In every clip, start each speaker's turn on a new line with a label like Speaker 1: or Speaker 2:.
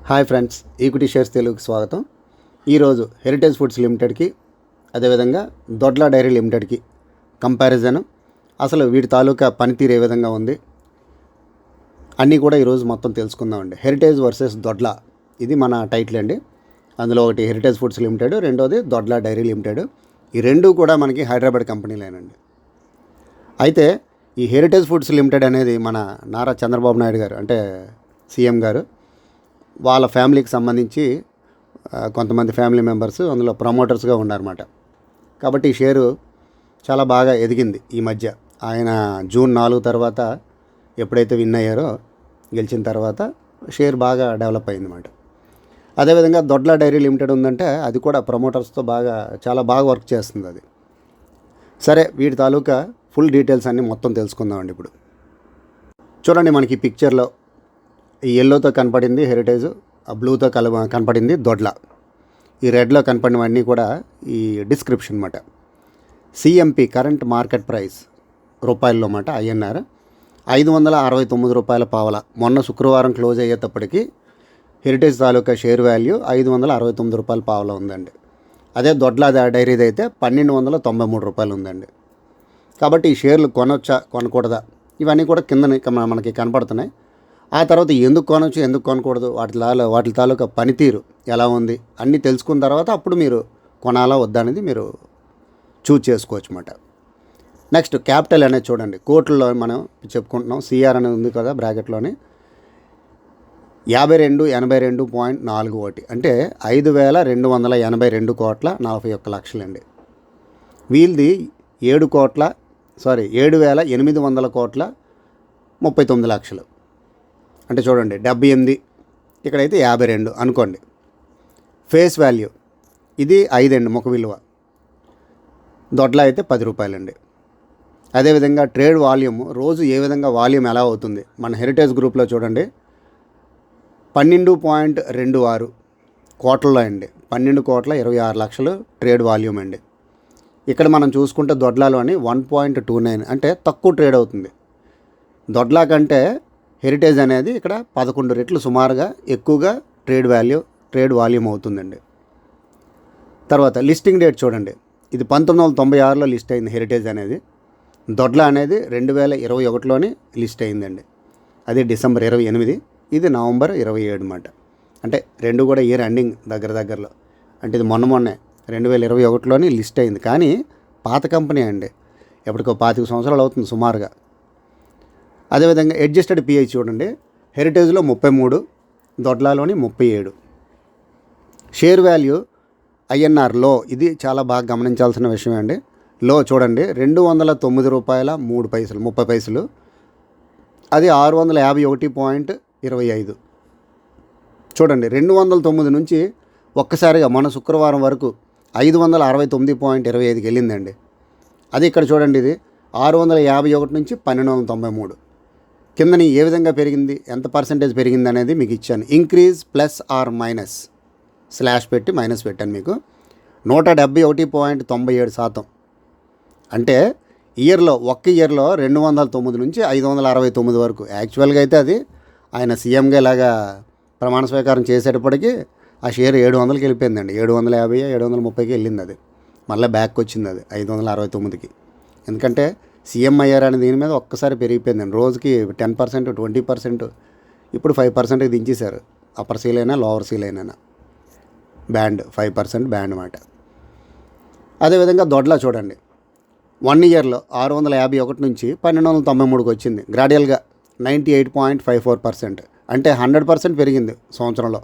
Speaker 1: Hi friends, equity shares తెలుగుకి స్వాగతం. ఈరోజు హెరిటేజ్ ఫుడ్స్ లిమిటెడ్కి, అదేవిధంగా దొడ్ల డైరీ లిమిటెడ్కి కంపారిజన్, అసలు వీటి తాలూకా పనితీరు ఏ విధంగా ఉంది అన్నీ కూడా ఈరోజు మొత్తం తెలుసుకుందామండి. హెరిటేజ్ వర్సెస్ దొడ్ల, ఇది మన టైటిల్ అండి. అందులో ఒకటి హెరిటేజ్ ఫుడ్స్ లిమిటెడ్, రెండోది దొడ్ల డైరీ లిమిటెడ్. ఈ రెండు కూడా మనకి హైదరాబాద్ కంపెనీలేనండి. అయితే ఈ హెరిటేజ్ ఫుడ్స్ లిమిటెడ్ అనేది మన నారా చంద్రబాబు నాయుడు గారు, అంటే సీఎం గారు, వాళ్ళ ఫ్యామిలీకి సంబంధించి కొంతమంది ఫ్యామిలీ మెంబర్స్ అందులో ప్రమోటర్స్గా ఉన్నారన్నమాట. కాబట్టి ఈ షేరు చాలా బాగా ఎదిగింది ఈ మధ్య. ఆయన జూన్ 4 తర్వాత ఎప్పుడైతే విన్ అయ్యారో, గెలిచిన తర్వాత షేర్ బాగా డెవలప్ అయిందన్నమాట. అదేవిధంగా దొడ్ల డైరీ లిమిటెడ్ ఉందంటే అది కూడా ప్రమోటర్స్తో చాలా బాగా వర్క్ చేస్తుంది అది. సరే, వీటి తాలూకా ఫుల్ డీటెయిల్స్ అన్నీ మొత్తం తెలుసుకుందామండి. ఇప్పుడు చూడండి, మనకి ఈ పిక్చర్లో ఈ ఎల్లోతో కనపడింది హెరిటేజ్, ఆ బ్లూతో కనపడింది దొడ్ల, ఈ రెడ్లో కనపడినవన్నీ కూడా ఈ డిస్క్రిప్షన్ అన్నమాట. సిఎంపి కరెంట్ మార్కెట్ ప్రైస్ రూపాయల్లో అన్నమాట. ఐఎన్ఆర్ 569 రూపాయల పావల. మొన్న శుక్రవారం క్లోజ్ అయ్యేటప్పటికి హెరిటేజ్ తాలూకా షేర్ వాల్యూ 569 రూపాయల పావల ఉందండి. అదే దొడ్ల డైరీది అయితే 1293 రూపాయలు ఉందండి. కాబట్టి ఈ షేర్లు కొనొచ్చా కొనకూడదా ఇవన్నీ కూడా కింద మనకి కనపడుతున్నాయి. ఆ తర్వాత ఎందుకు కొనవచ్చు ఎందుకు కొనకూడదు, వాటి తాలూకా పనితీరు ఎలా ఉంది అన్నీ తెలుసుకున్న తర్వాత అప్పుడు మీరు కొనాలా వద్దా అనేది మీరు చూజ్ చేసుకోవచ్చు అన్నమాట. నెక్స్ట్ క్యాపిటల్ అనేది చూడండి, కోట్లలో మనం చెప్పుకుంటున్నాం. సిఆర్ అనేది ఉంది కదా బ్రాకెట్లోని, 5282.41 అంటే 5282 కోట్ల 41 లక్షలండి. వీళ్ళది 7800 కోట్ల 39 లక్షలు. అంటే చూడండి, 78, ఇక్కడైతే 52 అనుకోండి. ఫేస్ వాల్యూ ఇది 5 అండి, ముఖ విలువ. దొడ్ల అయితే 10 రూపాయలండి. అదేవిధంగా ట్రేడ్ వాల్యూమ్, రోజు ఏ విధంగా వాల్యూమ్ ఎలా అవుతుంది మన హెరిటేజ్ గ్రూప్లో చూడండి, 12.26 కోట్లలో అండి. 12 కోట్ల 26 లక్షలు ట్రేడ్ వాల్యూమ్ అండి. ఇక్కడ మనం చూసుకుంటే దొడ్లలో 1.29 అంటే తక్కువ ట్రేడ్ అవుతుంది. దొడ్ల కంటే హెరిటేజ్ అనేది ఇక్కడ 11 రెట్లు సుమారుగా ఎక్కువగా ట్రేడ్ వాల్యూమ్ అవుతుందండి. తర్వాత లిస్టింగ్ డేట్ చూడండి, ఇది 1996లో లిస్ట్ అయింది హెరిటేజ్ అనేది. దొడ్ల అనేది 2021లోనే లిస్ట్ అయిందండి. అది డిసెంబర్ 28, ఇది నవంబర్ 27 అన్నమాట. అంటే రెండు కూడా ఇయర్ ఎండింగ్ దగ్గరలో. అంటే ఇది మొన్నే 2021లోనే లిస్ట్ అయింది. కానీ పాత కంపెనీ అండి, ఎప్పటికో 25 సంవత్సరాలు అవుతుంది సుమారుగా. అదేవిధంగా అడ్జస్టెడ్ పిఐ చూడండి, హెరిటేజ్లో 33, దొడ్లలోని 37. షేర్ వాల్యూ ఐఎన్ఆర్ లో, ఇది చాలా బాగా గమనించాల్సిన విషయం అండి. లో చూడండి, 209 రూపాయల 30 పైసలు, అది 651.25. చూడండి, 209 నుంచి ఒక్కసారిగా మన శుక్రవారం వరకు 569.25కి వెళ్ళిందండి. అది ఇక్కడ చూడండి, ఇది 651 నుంచి 1293. కిందని ఏ విధంగా పెరిగింది, ఎంత పర్సెంటేజ్ పెరిగింది అనేది మీకు ఇచ్చాను. Increase plus or minus slash పెట్టి మైనస్ పెట్టాను మీకు. 171.97%. అంటే ఒక్క ఇయర్లో 209 నుంచి 569 వరకు. యాక్చువల్గా అయితే అది ఆయన సీఎంగా ఇలాగా ప్రమాణ స్వీకారం చేసేటప్పటికి ఆ షేర్ 700కి వెళ్ళిపోయిందండి. 750 730కి వెళ్ళింది. అది మళ్ళీ బ్యాక్ వచ్చింది, అది 569కి. ఎందుకంటే సీఎం అయ్యారని దీని మీద ఒక్కసారి పెరిగిపోయిందండి. రోజుకి 10%, 20%, ఇప్పుడు 5%కి దించేశారు. అప్పర్ సీల్ అయినా లోవర్ సీల్ అయినా బ్యాండ్ 5% బ్యాండ్ అన్నమాట. అదేవిధంగా దొడ్ల చూడండి, 1 ఇయర్లో 651 నుంచి 1293కి వచ్చింది. గ్రాడ్యువల్గా 98.54%. అంటే 100% పెరిగింది సంవత్సరంలో.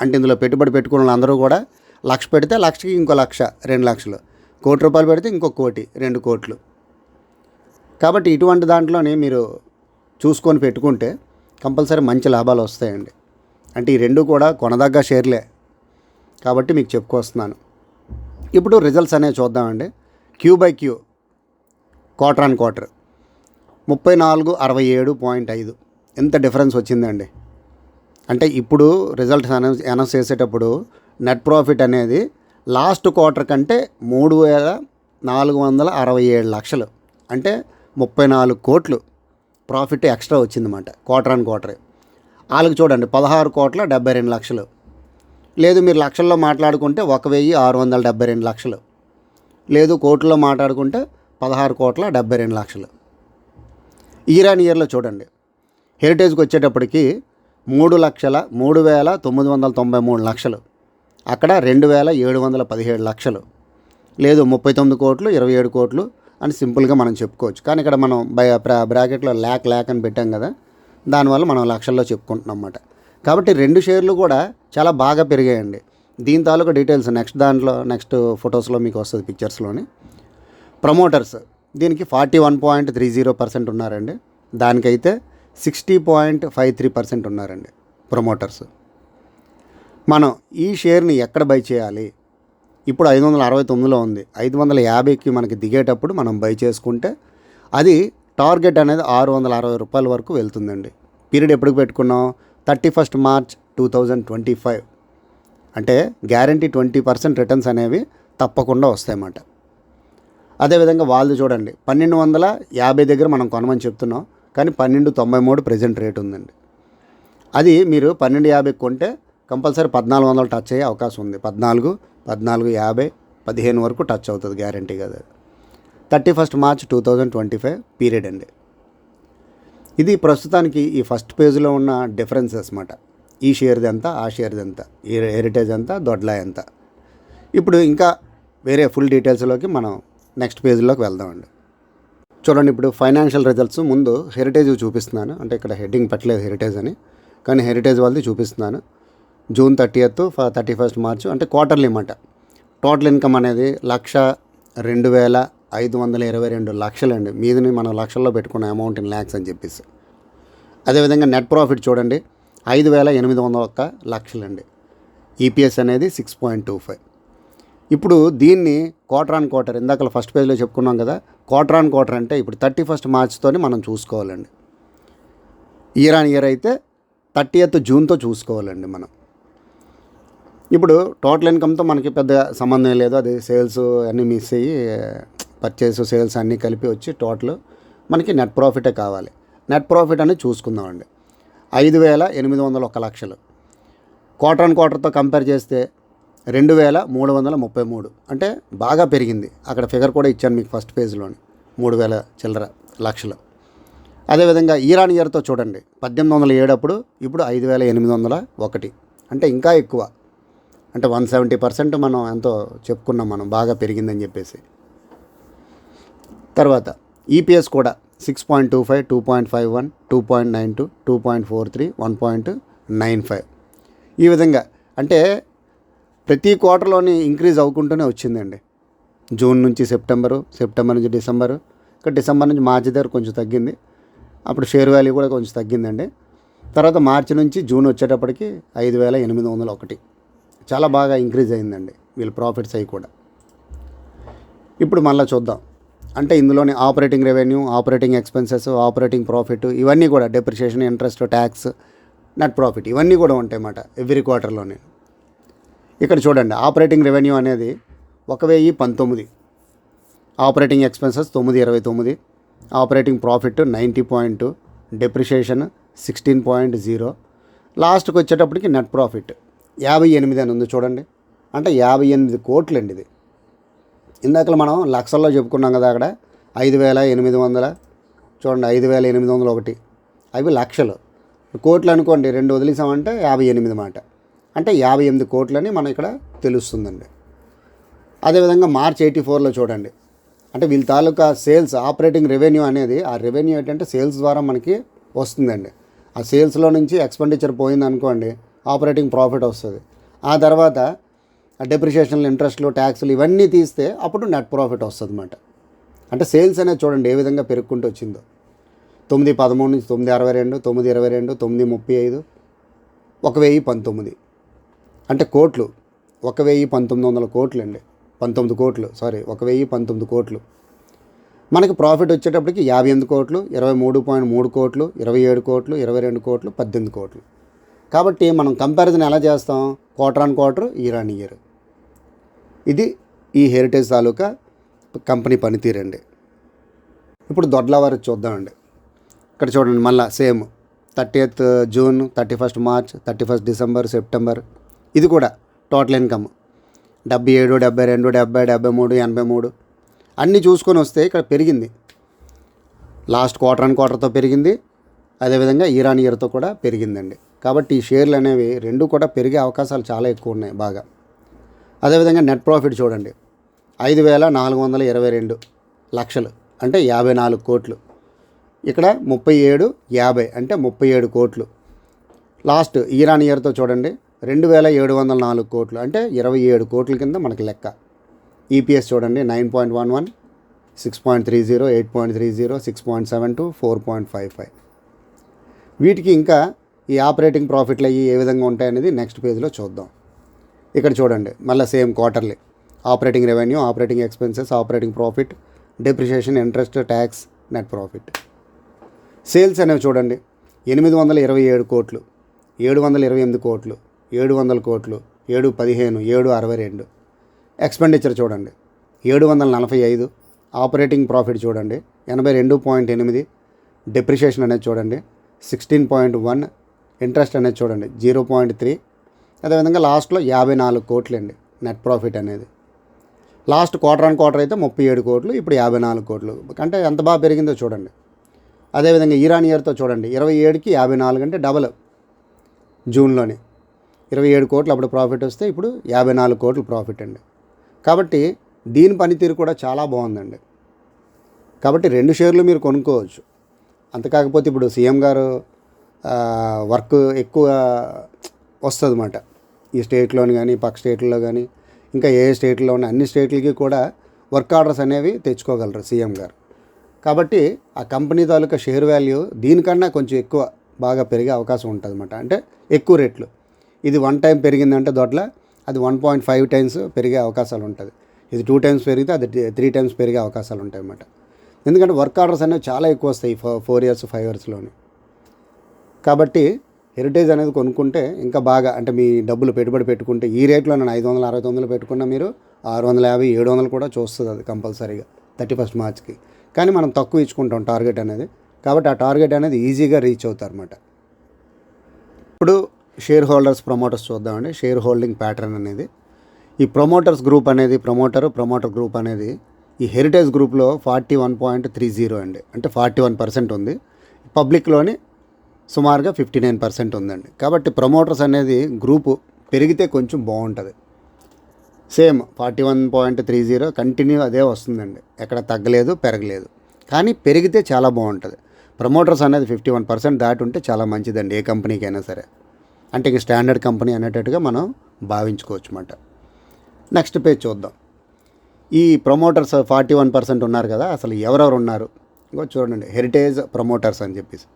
Speaker 1: అంటే ఇందులో పెట్టుబడి పెట్టుకున్న వాళ్ళందరూ కూడా 1,00,000 పెడితే 1,00,000కి ఇంకో 1,00,000, 2 లక్షలు. 1 కోటి రూపాయలు పెడితే ఇంకో 1 కోటి, 2 కోట్లు. కాబట్టి ఇటువంటి దాంట్లోనే మీరు చూసుకొని పెట్టుకుంటే కంపల్సరీ మంచి లాభాలు వస్తాయండి. అంటే ఈ రెండు కూడా కొనదగ్గ షేర్లే కాబట్టి మీకు చెప్పుకొస్తున్నాను. ఇప్పుడు రిజల్ట్స్ అనేవి చూద్దామండి. Q by Q, quarter on quarter 3467.5 ఎంత డిఫరెన్స్ వచ్చిందండి. అంటే ఇప్పుడు రిజల్ట్స్ అనౌన్స్ చేసేటప్పుడు నెట్ ప్రాఫిట్ అనేది లాస్ట్ క్వార్టర్ కంటే 3,467 లక్షలు, అంటే 34 కోట్లు ప్రాఫిట్ ఎక్స్ట్రా వచ్చిందన్నమాట క్వార్టర్ ఆన్ క్వార్టర్. వాళ్ళకి చూడండి 16,72,00,000. లేదు మీరు లక్షల్లో మాట్లాడుకుంటే 1,672,00,000. లేదు కోట్లలో మాట్లాడుకుంటే 16,72,00,000. ఇయర్ ఆన్ ఇయర్లో చూడండి, హెరిటేజ్కి వచ్చేటప్పటికి 3,03,993,00,000. అక్కడ 2,717,00,000. లేదు 39 కోట్లు 27 కోట్లు అని సింపుల్గా మనం చెప్పుకోవచ్చు. కానీ ఇక్కడ మనం బ్రాకెట్లో ల్యాక్ అని పెట్టాం కదా, దానివల్ల మనం లక్షల్లో చెప్పుకుంటున్నాం అన్నమాట. కాబట్టి 2 షేర్లు కూడా చాలా బాగా పెరిగాయండి. దీని తాలూకా డీటెయిల్స్ నెక్స్ట్ ఫొటోస్లో మీకు వస్తుంది, పిక్చర్స్లోని. ప్రమోటర్స్ దీనికి 41.30% ఉన్నారండి. దానికైతే 60.53% ఉన్నారండి ప్రమోటర్స్. మనం ఈ షేర్ని ఎక్కడ బై చేయాలి? ఇప్పుడు 569లో ఉంది. 550కి మనకి దిగేటప్పుడు మనం బై చేసుకుంటే అది టార్గెట్ అనేది 660 రూపాయల వరకు వెళ్తుందండి. పీరియడ్ ఎప్పటికి పెట్టుకున్నాం? 31 మార్చ్ 2025. అంటే గ్యారంటీ 20% రిటర్న్స్ అనేవి తప్పకుండా వస్తాయన్నమాట. అదేవిధంగా వాళ్ళు చూడండి, 1250 దగ్గర మనం కొనమని చెప్తున్నాం, కానీ 1293 ప్రెజెంట్ రేట్ ఉందండి. అది మీరు 1250 కొంటే కంపల్సరీ 1400 టచ్ అయ్యే అవకాశం ఉంది. 1450 15 వరకు టచ్ అవుతుంది గ్యారంటీ కదా. 31 మార్చ్ 2025 పీరియడ్ అండి. ఇది ప్రస్తుతానికి ఈ ఫస్ట్ పేజ్లో ఉన్న డిఫరెన్సెస్ అన్నమాట. ఈ షేర్ది ఎంత, ఆ షేర్ది ఎంత, ఈ హెరిటేజ్ ఎంత, దొడ్లా ఎంత. ఇప్పుడు ఇంకా వేరే ఫుల్ డీటెయిల్స్లోకి మనం నెక్స్ట్ పేజ్లోకి వెళ్దామండి. చూడండి, ఇప్పుడు ఫైనాన్షియల్ రిజల్ట్స్ ముందు హెరిటేజ్ చూపిస్తున్నాను. అంటే ఇక్కడ హెడ్డింగ్ పెట్టలేదు హెరిటేజ్ అని, కానీ హెరిటేజ్ వాళ్ళది చూపిస్తున్నాను. జూన్ 30th 31 మార్చ్ అంటే క్వార్టర్లీ అన్నమాట. టోటల్ ఇన్కమ్ అనేది 1,02,522 అండి. మీదని మనం లక్షల్లో పెట్టుకున్న అమౌంట్ ఇన్ ల్యాక్స్ అని చెప్పేసి. అదేవిధంగా నెట్ ప్రాఫిట్ చూడండి 5,801 అండి. ఈపీఎస్ అనేది 6.25. ఇప్పుడు దీన్ని క్వార్టర్ ఆన్ క్వార్టర్, ఇందాక ఫస్ట్ పేజ్లో చెప్పుకున్నాం కదా, క్వార్టర్ ఆన్ క్వార్టర్ అంటే ఇప్పుడు 31 మార్చ్తోని మనం చూసుకోవాలండి. ఇయర్ ఆన్ ఇయర్ అయితే 30th జూన్తో చూసుకోవాలండి మనం. ఇప్పుడు టోటల్ ఇన్కమ్తో మనకి పెద్ద సంబంధం లేదు, అది సేల్స్ అన్నీ మిస్ అయ్యి పర్చేస్ సేల్స్ అన్నీ కలిపి వచ్చి టోటల్ మనకి నెట్ ప్రాఫిటే కావాలి. నెట్ ప్రాఫిట్ అనేది చూసుకుందామండి. 5,801,00,000. క్వార్టర్ ఆన్ క్వార్టర్తో కంపేర్ చేస్తే 2,333, అంటే బాగా పెరిగింది. అక్కడ ఫిగర్ కూడా ఇచ్చాను మీకు ఫస్ట్ పేజ్లోని, 3,000 చిల్లర లక్షలు. అదేవిధంగా ఇయర్ ఆన్ ఇయర్తో చూడండి, 1807 అప్పుడు, ఇప్పుడు 5,801, అంటే ఇంకా ఎక్కువ. అంటే 170% మనం ఎంతో చెప్పుకున్నాం మనం, బాగా పెరిగిందని చెప్పేసి. తర్వాత ఈపీఎస్ కూడా 6.25, 2.51, 2.92, 2.43, 1.95. ఈ విధంగా అంటే ప్రతి క్వార్టర్లోని ఇంక్రీజ్ అవ్వుకుంటూనే వచ్చిందండి. జూన్ నుంచి సెప్టెంబర్ నుంచి డిసెంబరు, ఇంకా డిసెంబర్ నుంచి మార్చి దగ్గర కొంచెం తగ్గింది. అప్పుడు షేర్ వాల్యూ కూడా కొంచెం తగ్గిందండి. తర్వాత మార్చి నుంచి జూన్ వచ్చేటప్పటికి 5,801, చాలా బాగా ఇంక్రీజ్ అయిందండి వీళ్ళ ప్రాఫిట్స్ అవి కూడా. ఇప్పుడు మళ్ళీ చూద్దాం. అంటే ఇందులోని operating revenue, operating expenses, operating profit ఇవన్నీ కూడా, depreciation, interest, tax, net profit ఇవన్నీ కూడా ఉంటాయి అన్నమాట ఎవ్రీ క్వార్టర్లోనే. ఇక్కడ చూడండి, ఆపరేటింగ్ రెవెన్యూ అనేది 1,019, operating expenses 929, operating profit 90.2, depreciation 16.0, లాస్ట్కి వచ్చేటప్పటికి నెట్ ప్రాఫిట్ 58 అని ఉంది చూడండి. అంటే 58 కోట్లు అండి ఇది. ఇందాక మనం లక్షల్లో చెప్పుకున్నాం కదా, అక్కడ 5,800 చూడండి, 5,801, అవి లక్షలు. కోట్లు అనుకోండి, 2 వదిలేసామంటే 58 మాట. అంటే 58 కోట్లని మనం ఇక్కడ తెలుస్తుందండి. అదేవిధంగా మార్చ్ 84లో చూడండి, అంటే వీళ్ళ తాలూకా సేల్స్, ఆపరేటింగ్ రెవెన్యూ అనేది, ఆ రెవెన్యూ ఏంటంటే సేల్స్ ద్వారా మనకి వస్తుందండి. ఆ సేల్స్లో నుంచి ఎక్స్పెండిచర్ పోయింది అనుకోండి, ఆపరేటింగ్ ప్రాఫిట్ వస్తుంది. ఆ తర్వాత డెప్రిషియేషన్లు, ఇంట్రెస్ట్లు, ట్యాక్స్లు ఇవన్నీ తీస్తే అప్పుడు నెట్ ప్రాఫిట్ వస్తుంది అన్నమాట. అంటే సేల్స్ అనేది చూడండి ఏ విధంగా పెరుగుకుంటూ వచ్చిందో. 913 నుంచి 962, 922, 935, 1,019, అంటే కోట్లు 1,1900 కోట్లు అండి. 19 కోట్లు, సారీ 1,019 కోట్లు. మనకి ప్రాఫిట్ వచ్చేటప్పటికి 58 కోట్లు, 23.3 కోట్లు, 27 కోట్లు, 22 కోట్లు, 18 కోట్లు. కాబట్టి మనం కంపారిజన్ ఎలా చేస్తాం? Quarter on quarter, year on year. ఇది ఈ హెరిటేజ్ తాలూకా కంపెనీ పనితీరండి. ఇప్పుడు దొడ్ల వారి చూద్దామండి. ఇక్కడ చూడండి, మళ్ళీ same 30th June, 31st March, 31st December, September. ఇది కూడా టోటల్ ఇన్కమ్ 77, 72, 70, 73, 83 అన్నీ చూసుకొని వస్తే ఇక్కడ పెరిగింది. లాస్ట్ క్వార్టర్ అండ్ క్వార్టర్తో పెరిగింది, అదేవిధంగా ఇయర్ ఆన్ ఇయర్తో కూడా పెరిగిందండి. కాబట్టి ఈ షేర్లు అనేవి రెండు కూడా పెరిగే అవకాశాలు చాలా ఎక్కువ ఉన్నాయి బాగా. అదేవిధంగా నెట్ ప్రాఫిట్ చూడండి, 5,422 లక్షలు అంటే 54 కోట్లు. ఇక్కడ 37, 50 అంటే 37 కోట్లు. లాస్ట్ ఇయర్ ఆన్ ఇయర్తో చూడండి 2,704 కోట్లు అంటే 27 కోట్ల కింద మనకి లెక్క. ఈపీఎస్ చూడండి 9.11, 6.30, 8.30, 6.72, 4.55. వీటికి ఇంకా ఈ ఆపరేటింగ్ ప్రాఫిట్లు అయ్యి ఏ విధంగా ఉంటాయనేది నెక్స్ట్ పేజ్లో చూద్దాం. ఇక్కడ చూడండి మళ్ళీ same quarterly operating revenue, operating expenses, operating profit, depreciation, interest, tax, net profit. Sales అనేవి చూడండి 827 కోట్లు, 728 కోట్లు, 700 కోట్లు, 715, 762. ఎక్స్పెండిచర్ చూడండి 745. ఆపరేటింగ్ ప్రాఫిట్ చూడండి 82.8. డిప్రిషియేషన్ అనేది చూడండి 16.1. ఇంట్రెస్ట్ అనేది చూడండి 0.3. అదేవిధంగా లాస్ట్లో 54 కోట్లు అండి నెట్ ప్రాఫిట్ అనేది. లాస్ట్ క్వార్టర్ ఆన్ క్వార్టర్ అయితే 37 కోట్లు, ఇప్పుడు 54 కోట్లు. అంటే ఎంత బాగా పెరిగిందో చూడండి. అదేవిధంగా ఇయర్ ఆన్ ఇయర్తో చూడండి 27కి 54 అంటే డబల్. జూన్లోనే 27 కోట్లు అప్పుడు ప్రాఫిట్ వస్తే ఇప్పుడు 54 కోట్లు ప్రాఫిట్ అండి. కాబట్టి దీని పనితీరు కూడా చాలా బాగుందండి. కాబట్టి 2 షేర్లు మీరు కొనుక్కోవచ్చు. అంతకాకపోతే ఇప్పుడు సీఎం గారు వర్క్ ఎక్కువ వస్తుంది అన్నమాట. ఈ స్టేట్లోని కానీ పక్క స్టేట్లలో కానీ ఇంకా ఏ స్టేట్లో ఉన్న అన్ని స్టేట్లకి కూడా వర్క్ ఆర్డర్స్ అనేవి తెచ్చుకోగలరు సీఎం గారు. కాబట్టి ఆ కంపెనీ తాలూకా షేర్ వాల్యూ దీనికన్నా కొంచెం ఎక్కువ బాగా పెరిగే అవకాశం ఉంటుంది అన్నమాట. అంటే ఎక్కువ రేట్లు. ఇది 1 టైం పెరిగిందంటే దొడ్ల అది 1.5 టైమ్స్ పెరిగే అవకాశాలు ఉంటుంది. ఇది 2 టైమ్స్ పెరిగితే అది 3 టైమ్స్ పెరిగే అవకాశాలు ఉంటాయి అన్నమాట. ఎందుకంటే వర్క్ ఆర్డర్స్ అనేవి చాలా ఎక్కువ వస్తాయి 4 ఇయర్స్ 5 ఇయర్స్లోనే. కాబట్టి హెరిటేజ్ అనేది కొనుక్కుంటే ఇంకా బాగా, అంటే మీ డబ్బులు పెట్టుబడి పెట్టుకుంటే ఈ రేట్లో నేను 569 పెట్టుకున్నా మీరు 650, 700 కూడా చూస్తుంది అది కంపల్సరీగా 31st మార్చ్కి. కానీ మనం తక్కువ ఇచ్చుకుంటాం టార్గెట్ అనేది. కాబట్టి ఆ టార్గెట్ అనేది ఈజీగా రీచ్ అవుతారు అన్నమాట. ఇప్పుడు షేర్ హోల్డర్స్, ప్రమోటర్స్ చూద్దామండి. షేర్ హోల్డింగ్ ప్యాటర్న్ అనేది ఈ ప్రమోటర్స్ గ్రూప్ అనేది ప్రమోటర్ గ్రూప్ అనేది ఈ హెరిటేజ్ గ్రూప్లో 41.30 అండి, అంటే 41% ఉంది. పబ్లిక్లోని సుమారుగా 59% ఉందండి. కాబట్టి ప్రమోటర్స్ అనేది గ్రూపు పెరిగితే కొంచెం బాగుంటుంది. సేమ్ 41.30 కంటిన్యూ అదే వస్తుందండి, ఎక్కడ తగ్గలేదు పెరగలేదు. కానీ పెరిగితే చాలా బాగుంటుంది. ప్రమోటర్స్ అనేది 51% దాటి ఉంటే చాలా మంచిదండి ఏ కంపెనీకైనా సరే. అంటే ఇక స్టాండర్డ్ కంపెనీ అనేటట్టుగా మనం భావించుకోవచ్చు అన్నమాట. నెక్స్ట్ పేజ్ చూద్దాం. ఈ ప్రమోటర్స్ 41% ఉన్నారు కదా, అసలు ఎవరెవరు ఉన్నారు ఇంకో చూడండి. హెరిటేజ్ ప్రమోటర్స్ అని చెప్పేసి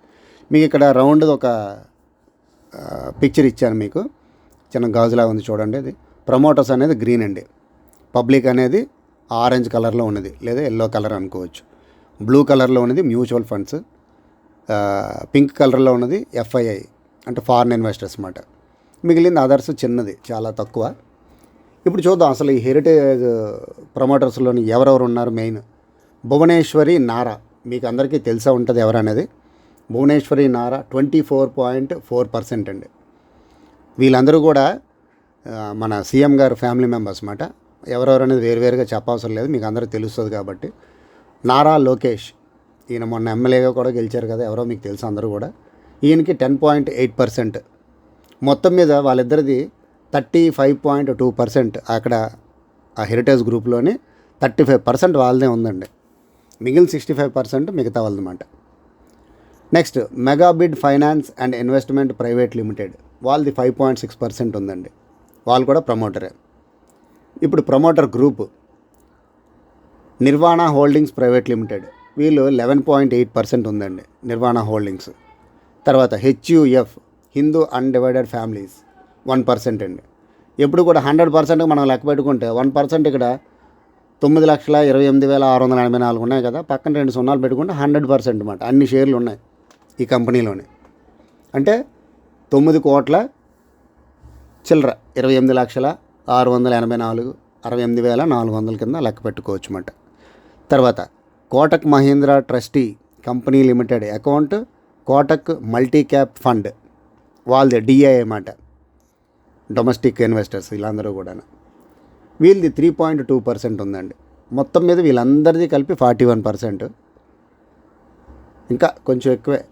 Speaker 1: మీకు ఇక్కడ రౌండ్ ఒక పిక్చర్ ఇచ్చాను మీకు, చిన్న గాజులా ఉంది చూడండి. అది ప్రమోటర్స్ అనేది గ్రీన్ అండి, పబ్లిక్ అనేది ఆరెంజ్ కలర్లో ఉన్నది లేదా ఎల్లో కలర్ అనుకోవచ్చు, బ్లూ కలర్లో ఉన్నది మ్యూచువల్ ఫండ్స్, పింక్ కలర్లో ఉన్నది ఎఫ్ఐఐ అంటే ఫారిన్ ఇన్వెస్టర్స్ అన్నమాట. మిగిలింది అదర్స్ చిన్నది, చాలా తక్కువ. ఇప్పుడు చూద్దాం అసలు ఈ హెరిటేజ్ ప్రమోటర్స్లోని ఎవరెవరు ఉన్నారు. మెయిన్ భువనేశ్వరి నారా, మీకు అందరికీ తెలిసే ఉంటుంది ఎవరు అనేది. భువనేశ్వరి నారా 24.4% అండి. వీళ్ళందరూ కూడా మన సీఎం గారు ఫ్యామిలీ మెంబర్స్ అన్నమాట. ఎవరెవరు అనేది వేరువేరుగా చెప్పవసరం లేదు, మీకు అందరికీ తెలుస్తుంది కాబట్టి. నారా లోకేష్, ఈయన మొన్న ఎమ్మెల్యేగా కూడా గెలిచారు కదా, ఎవరో మీకు తెలుసు అందరూ కూడా. ఈయనకి 10.8%. మొత్తం మీద వాళ్ళిద్దరిది 35.2%. అక్కడ ఆ హెరిటేజ్ గ్రూప్లోని 35% వాళ్ళదే ఉందండి. మిగిలిన 65% మిగతా వాళ్ళదన్నమాట. Next Megabid finance and investment private limited, వాళ్ళది 5.6% ఉందండి. వాళ్ళు కూడా ప్రమోటరే. ఇప్పుడు promoter group Nirvana holdings private limited, వీళ్ళు 11.8% ఉందండి నిర్వాణ హోల్డింగ్స్. తర్వాత హెచ్యుఎఫ్ హిందూ అన్డివైడెడ్ ఫ్యామిలీస్ 1% అండి. ఎప్పుడు కూడా 100% మనం లెక్క పెట్టుకుంటే 1% ఇక్కడ 9,28,684 ఉన్నాయి కదా, పక్కన 2 సున్నాలు పెట్టుకుంటే 100% అన్నమాట. అన్ని షేర్లు ఉన్నాయి ఈ కంపెనీలోనే. అంటే 9 కోట్ల చిల్లర 28,684,68,400 కింద లెక్క పెట్టుకోవచ్చు అన్నమాట. తర్వాత Kotak Mahindra trustee company limited account Kotak multi cap fund వాళ్ళది డిఐ మాట, డొమెస్టిక్ ఇన్వెస్టర్స్ వీళ్ళందరూ కూడా. వీళ్ళది 3.2% ఉందండి. మొత్తం మీద వీళ్ళందరిది కలిపి 41%, ఇంకా కొంచెం ఎక్కువే.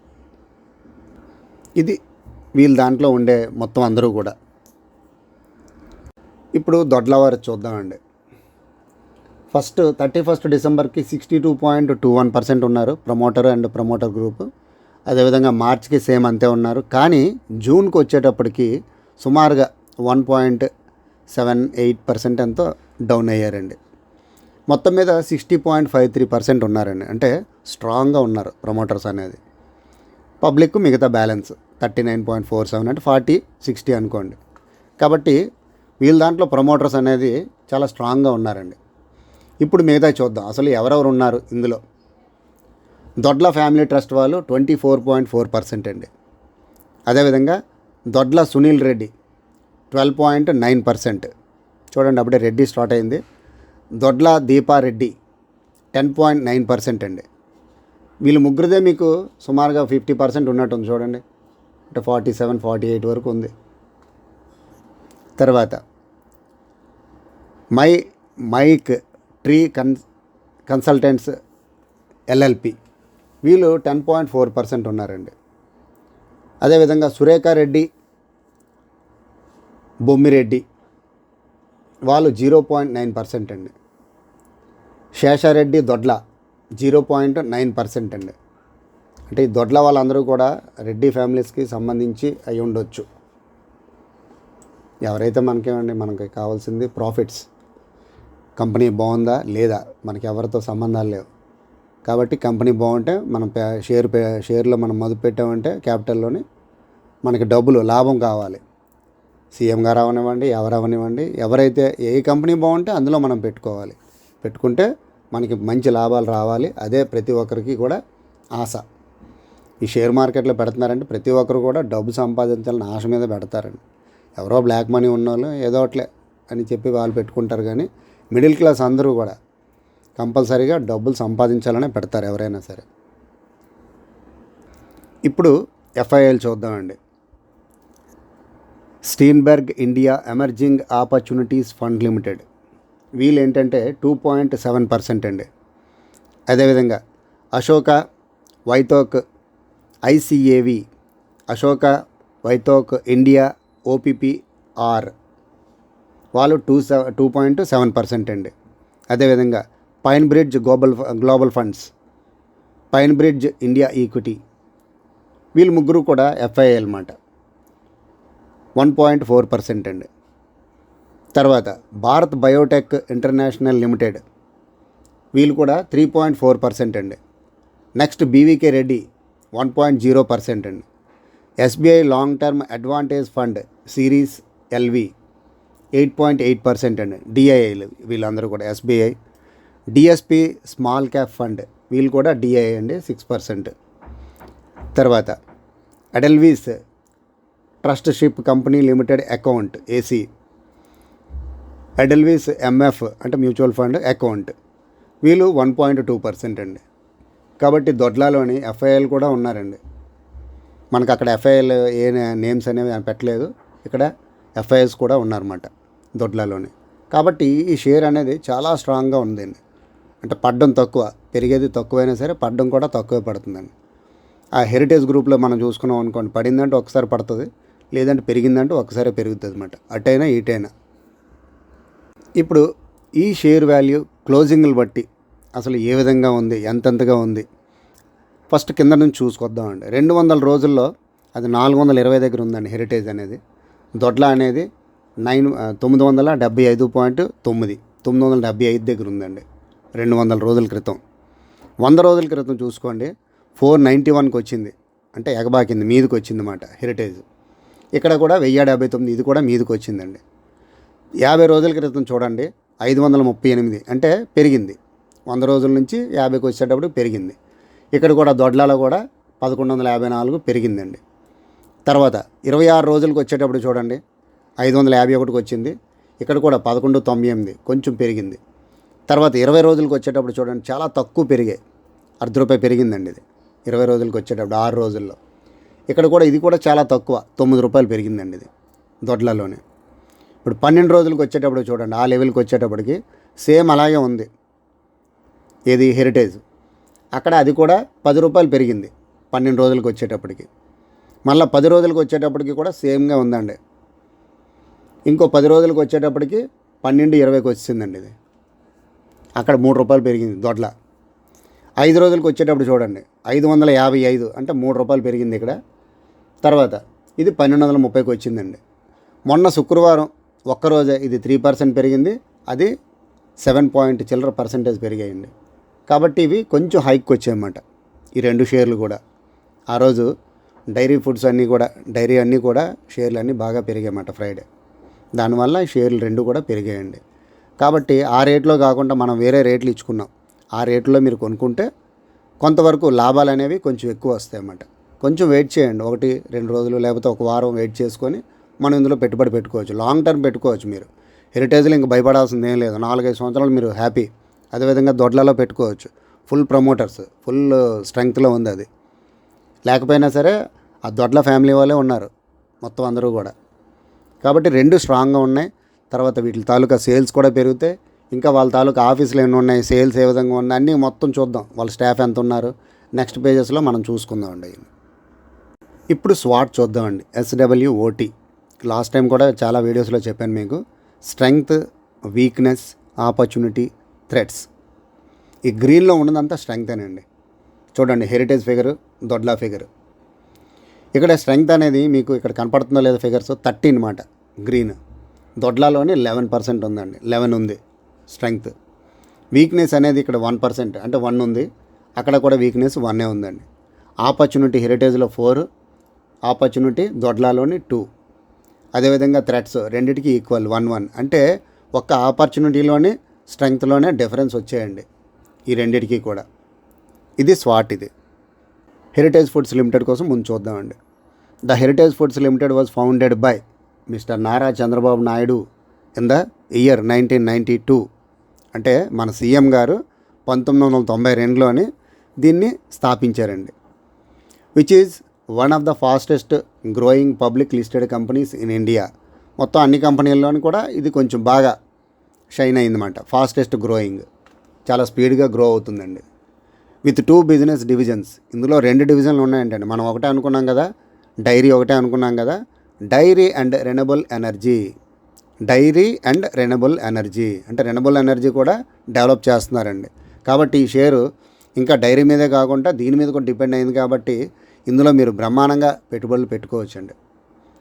Speaker 1: ఇది వీళ్ళ దాంట్లో ఉండే మొత్తం అందరూ కూడా. ఇప్పుడు దొడ్ల వారు చూద్దామండి. ఫస్ట్ 31 డిసెంబర్కి 62.21% ఉన్నారు ప్రమోటర్ అండ్ ప్రమోటర్ గ్రూప్. అదేవిధంగా మార్చికి సేమ్ అంతే ఉన్నారు. కానీ జూన్కి వచ్చేటప్పటికి సుమారుగా 1.78% ఎంతో డౌన్ అయ్యారండి. మొత్తం మీద 60.53% ఉన్నారండి. అంటే స్ట్రాంగ్గా ఉన్నారు ప్రమోటర్స్ అనేది. పబ్లిక్ మిగతా బ్యాలెన్స్ 39.47 అంటే 40-60 అనుకోండి. కాబట్టి వీళ్ళ దాంట్లో ప్రమోటర్స్ అనేది చాలా స్ట్రాంగ్గా ఉన్నారండి. ఇప్పుడు మిగతా చూద్దాం అసలు ఎవరెవరు ఉన్నారు ఇందులో. దొడ్ల ఫ్యామిలీ ట్రస్ట్ వాళ్ళు 24.4% అండి. అదేవిధంగా దొడ్ల సునీల్ రెడ్డి 12.9%. చూడండి అప్పుడే రెడ్డి స్టార్ట్ అయింది. దొడ్ల దీపారెడ్డి 10.9% అండి. వీళ్ళు ముగ్గురుదే మీకు సుమారుగా 50% ఉన్నట్టుంది చూడండి. అంటే 47-48 వరకు ఉంది. తర్వాత మైక్ ట్రీ కన్సల్టెంట్స్ ఎల్ఎల్పి వీళ్ళు 10.4% ఉన్నారండి. అదేవిధంగా సురేఖారెడ్డి బొమ్మిరెడ్డి వాళ్ళు 0.9% అండి. శేషారెడ్డి దొడ్ల 0.9% అండి. అంటే ఈ దొడ్ల వాళ్ళందరూ కూడా రెడ్డి ఫ్యామిలీస్కి సంబంధించి అయి ఉండొచ్చు. ఎవరైతే మనకి కావాల్సింది ప్రాఫిట్స్, కంపెనీ బాగుందా లేదా, మనకి ఎవరితో సంబంధాలు లేవు. కాబట్టి కంపెనీ బాగుంటే మనం షేర్లో మనం మొదలు పెట్టామంటే క్యాపిటల్లోని మనకి డబ్బులు లాభం కావాలి. సీఎం గారు అవనివ్వండి, ఎవరు అవనివ్వండి, ఎవరైతే ఏ కంపెనీ బాగుంటే అందులో మనం పెట్టుకుంటే మనకి మంచి లాభాలు రావాలి. అదే ప్రతి ఒక్కరికి కూడా ఆశ. ఈ షేర్ మార్కెట్లో పెడుతున్నారంటే ప్రతి ఒక్కరు కూడా డబ్బు సంపాదించాలని ఆశ మీద పెడతారండి. ఎవరో బ్లాక్ మనీ ఉన్నోళ్ళు ఏదో ఒకట్లే అని చెప్పి వాళ్ళు పెట్టుకుంటారు. కానీ మిడిల్ క్లాస్ అందరూ కూడా కంపల్సరీగా డబ్బులు సంపాదించాలనే పెడతారు ఎవరైనా సరే. ఇప్పుడు ఎఫ్ఐఎల్ చూద్దామండి. Steinberg India emerging opportunities fund limited వీళ్ళు ఏంటంటే 2.7% అండి. అదేవిధంగా Ashoka Whiteoak ICAV Ashoka Whiteoak India OPPR వాళ్ళు 2.7% అండి. అదేవిధంగా PineBridge global funds, PineBridge India equity వీళ్ళు ముగ్గురు కూడా ఎఫ్ఐఎల్ మాట 1.4% అండి. తర్వాత భారత్ బయోటెక్ ఇంటర్నేషనల్ లిమిటెడ్ వీళ్ళు కూడా 3.4% అండి. నెక్స్ట్ బీవీకే రెడ్డి 1.0% అండి. SBI long term advantage fund series LV 8.8% అండి. డిఐఐలు వీళ్ళందరూ కూడా SBI. DSP small cap fund వీళ్ళు కూడా డిఐఐ అండి 6%. తర్వాత Edelweiss trusteeship company limited account AC, Edelweiss MF అంటే మ్యూచువల్ ఫండ్ అకౌంట్ వీళ్ళు 1.2% అండి. కాబట్టి దొడ్లాలోని ఎఫ్ఐఎల్ కూడా ఉన్నారండి. మనకు అక్కడ ఎఫ్ఐఎల్ ఏ నేమ్స్ అనేవి పెట్టలేదు, ఇక్కడ ఎఫ్ఐఎస్ కూడా ఉన్నారన్నమాట దొడ్లాలోని. కాబట్టి ఈ షేర్ అనేది చాలా స్ట్రాంగ్గా ఉందండి. అంటే పడ్డం తక్కువ, పెరిగేది తక్కువైనా సరే పడ్డం కూడా తక్కువే పడుతుందండి. ఆ హెరిటేజ్ గ్రూప్లో మనం చూసుకున్నాం అనుకోండి, పడిందంటే ఒకసారి పడుతుంది, లేదంటే పెరిగిందంటే ఒకసారి పెరుగుతుంది అన్నమాట. అటైనా ఇటైనా. ఇప్పుడు ఈ షేర్ వాల్యూ క్లోజింగ్లు బట్టి అసలు ఏ విధంగా ఉంది, ఎంతెంతగా ఉంది ఫస్ట్ కింద నుంచి చూసుకొద్దామండి. 200 రోజుల్లో అది 420 దగ్గర ఉందండి హెరిటేజ్ అనేది. దొడ్ల అనేది 975.9 975 దగ్గర ఉందండి 200 రోజుల క్రితం. 100 రోజుల క్రితం చూసుకోండి 491కి వచ్చింది, అంటే ఎగబాకింది, మీదకి వచ్చింది అన్నమాట హెరిటేజ్. ఇక్కడ కూడా 1079, ఇది కూడా మీదకి వచ్చిందండి. 50 రోజుల క్రితం చూడండి 538, అంటే పెరిగింది. 100 రోజుల నుంచి 50కి వచ్చేటప్పుడు పెరిగింది. ఇక్కడ కూడా దొడ్లలో కూడా 1154 పెరిగిందండి. తర్వాత 26 రోజులకు వచ్చేటప్పుడు చూడండి 551కి వచ్చింది. ఇక్కడ కూడా 1198 కొంచెం పెరిగింది. తర్వాత 20 రోజులకు వచ్చేటప్పుడు చూడండి చాలా తక్కువ పెరిగాయి, ₹1 పెరిగిందండి ఇది 20 రోజులకు వచ్చేటప్పుడు 6 రోజుల్లో. ఇక్కడ కూడా ఇది కూడా చాలా తక్కువ, 9 రూపాయలు పెరిగిందండి ఇది దొడ్లలోనే. ఇప్పుడు 12 రోజులకు వచ్చేటప్పుడు చూడండి, ఆ లెవెల్కి వచ్చేటప్పటికి సేమ్ అలాగే ఉంది. ఏది హెరిటేజ్, అక్కడ అది కూడా 10 రూపాయలు పెరిగింది 12 రోజులకు వచ్చేటప్పటికి. మళ్ళీ 10 రోజులకు వచ్చేటప్పటికి కూడా సేమ్గా ఉందండి. ఇంకో 10 రోజులకు వచ్చేటప్పటికి 12.20కి వచ్చిందండి ఇది. అక్కడ 3 రూపాయలు పెరిగింది దొడ్ల. 5 రోజులకు వచ్చేటప్పుడు చూడండి 555, అంటే 3 రూపాయలు పెరిగింది ఇక్కడ. తర్వాత ఇది 1230కి వచ్చిందండి. మొన్న శుక్రవారం ఒక్కరోజే ఇది 3% పెరిగింది, అది 7 చిల్లర పర్సెంటేజ్ పెరిగాయండి. కాబట్టి ఇవి కొంచెం హైక్ వచ్చాయన్నమాట ఈ 2 షేర్లు కూడా. ఆ రోజు డైరీ ఫుడ్స్ అన్నీ కూడా, డైరీ అన్నీ కూడా షేర్లు అన్నీ బాగా పెరిగాయన్నమాట ఫ్రైడే. దానివల్ల ఈ షేర్లు 2 కూడా పెరిగాయండి. కాబట్టి ఆ రేట్లో కాకుండా మనం వేరే రేట్లు ఇచ్చుకున్నాం. ఆ రేట్లో మీరు కొనుక్కుంటే కొంతవరకు లాభాలు అనేవి కొంచెం ఎక్కువ వస్తాయి అన్నమాట. కొంచెం వెయిట్ చేయండి, 1-2 రోజులు లేకపోతే ఒక వారం వెయిట్ చేసుకొని మనం ఇందులో పెట్టుబడి పెట్టుకోవచ్చు. లాంగ్ టర్మ్ పెట్టుకోవచ్చు మీరు. హెరిటేజ్లో ఇంక భయపడాల్సింది ఏం లేదు, 4-5 సంవత్సరాలు మీరు హ్యాపీ. అదేవిధంగా దొడ్లలో పెట్టుకోవచ్చు. ఫుల్ ప్రమోటర్స్, ఫుల్ స్ట్రెంగ్త్లో ఉంది అది. లేకపోయినా సరే ఆ దొడ్ల ఫ్యామిలీ వాళ్ళే ఉన్నారు మొత్తం అందరూ కూడా. కాబట్టి 2 స్ట్రాంగ్గా ఉన్నాయి. తర్వాత వీటి తాలూకా సేల్స్ కూడా పెరుగుతాయి. ఇంకా వాళ్ళ తాలూకా ఆఫీసులు ఎన్ని ఉన్నాయి, సేల్స్ ఏ విధంగా ఉన్నాయి అన్నీ మొత్తం చూద్దాం. వాళ్ళ స్టాఫ్ ఎంత ఉన్నారు నెక్స్ట్ పేజెస్లో మనం చూసుకుందామండి. ఇప్పుడు స్వాట్ చూద్దామండి. SWOT. లాస్ట్ టైం కూడా చాలా వీడియోస్లో చెప్పాను మీకు. Strength, weakness, opportunity, threats. ఈ గ్రీన్లో ఉన్నదంతా స్ట్రెంగ్తేనండి. చూడండి హెరిటేజ్ ఫిగరు, దొడ్లా ఫిగరు. ఇక్కడ స్ట్రెంగ్త్ అనేది మీకు ఇక్కడ కనపడుతుందో లేదో ఫిగర్స్ 30 అన్నమాట గ్రీన్. దొడ్లాలోని 11% ఉందండి, 11 ఉంది స్ట్రెంగ్త్. వీక్నెస్ అనేది ఇక్కడ 1%, అంటే 1 ఉంది. అక్కడ కూడా వీక్నెస్ 1 ఉందండి. ఆపర్చునిటీ హెరిటేజ్లో 4, ఆపర్చునిటీ దొడ్లాలోని 2. అదేవిధంగా థ్రెట్స్ రెండిటికి ఈక్వల్ 1-1, అంటే ఒక్క ఆపర్చునిటీలోని స్ట్రెంగ్త్లోనే డిఫరెన్స్ వచ్చాయండి ఈ రెండిటికి కూడా. ఇది స్వాట్. ఇది హెరిటేజ్ ఫుడ్స్ లిమిటెడ్ కోసం ముందు చూద్దామండి. The Heritage Foods limited was founded by mister Nara Chandrababu Naidu in the year 1992. అంటే మన సీఎం గారు 1992లోని దీన్ని స్థాపించారండి. Which is one of the fastest growing public listed companies in India. మొత్తం అన్ని కంపెనీల్లోని కూడా ఇది కొంచెం బాగా షైన్ అయిందన్నమాట. ఫాస్టెస్ట్ గ్రోయింగ్, చాలా స్పీడ్గా గ్రో అవుతుందండి. With 2 business divisions. ఇందులో 2 డివిజన్లు ఉన్నాయంటండి. మనం ఒకటే అనుకున్నాం కదా, డైరీ ఒకటే అనుకున్నాం కదా. Dairy and renewable energy. Dairy and renewable energy అంటే రెన్యూబుల్ ఎనర్జీ కూడా డెవలప్ చేస్తున్నారండి. కాబట్టి ఈ షేరు ఇంకా డైరీ మీదే కాకుండా దీని మీద కూడా డిపెండ్ అయింది. కాబట్టి ఇందులో మీరు బ్రహ్మాండంగా పెట్టుబడులు పెట్టుకోవచ్చండి.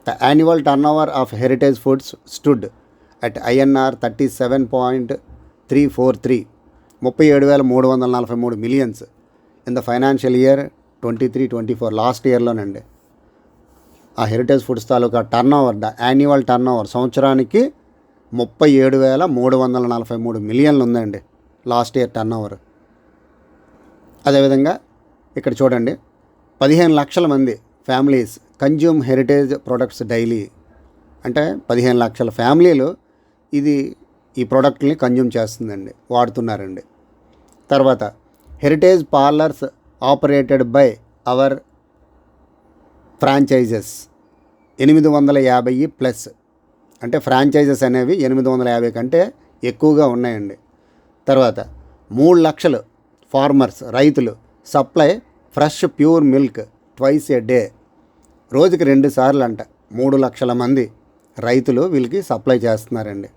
Speaker 1: The annual turnover of Heritage Foods stood at INR 37.343, 37,343 millions in the financial year 23-24, last ఇయర్లోనండి. ఆ హెరిటేజ్ ఫుడ్స్ తాలూకా turnover, the annual turnover సంవత్సరానికి 37,343 million ఉందండి లాస్ట్ ఇయర్ టర్న్ ఓవర్. అదేవిధంగా ఇక్కడ చూడండి 15 లక్షల మంది families consume heritage products daily. అంటే 15 లక్షల ఫ్యామిలీలు ఈ ప్రోడక్ట్ని కన్జ్యూమ్ చేస్తుందండి, వాడుతున్నారండి. తర్వాత heritage parlours operated by our franchises 850+. అంటే ఫ్రాంచైజెస్ అనేవి 850 కంటే ఎక్కువగా ఉన్నాయండి. తర్వాత 3 లక్షలు ఫార్మర్స్, రైతులు supply fresh pure milk twice ఏ డే. రోజుకి 2 సార్లు అంట 3 లక్షల మంది రైతులు వీళ్ళకి సప్లై చేస్తున్నారండి.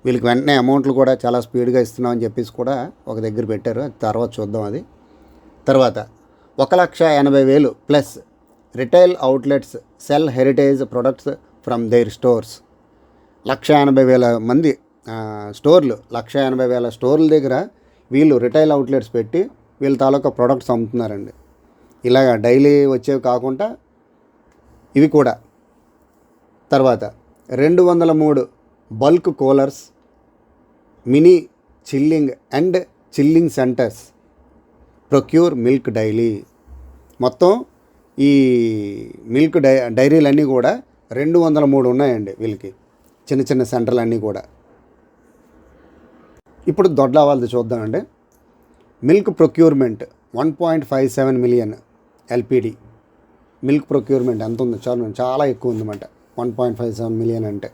Speaker 1: వీళ్ళకి వెంటనే అమౌంట్లు కూడా చాలా స్పీడ్గా ఇస్తున్నామని చెప్పేసి కూడా ఒక దగ్గర పెట్టారు, తర్వాత చూద్దాం అది. తర్వాత 1,80,000+ retail outlets sell Heritage products from there stores. 1,80,000 మంది స్టోర్లు, 1,80,000 స్టోర్ల దగ్గర వీళ్ళు రిటైల్ అవుట్లెట్స్ పెట్టి వీళ్ళ తాలూకా ప్రొడక్ట్స్ అమ్ముతున్నారండి. ఇలాగ డైలీ వచ్చేవి కాకుండా ఇవి కూడా. తర్వాత 203 bulk coolers, mini chilling and chilling centres procure milk daily. మొత్తం ఈ మిల్క్ డైరీలన్నీ కూడా 203 ఉన్నాయండి వీళ్ళకి, చిన్న చిన్న సెంటర్లు అన్నీ కూడా. ఇప్పుడు దొడ్ల వాళ్ళది చూద్దామండి. Milk procurement 1.57 million LPD. Milk procurement ఎంత ఉంది చాలా ఎక్కువ ఉందన్నమాట. 1.57 మిలియన్ అంటే.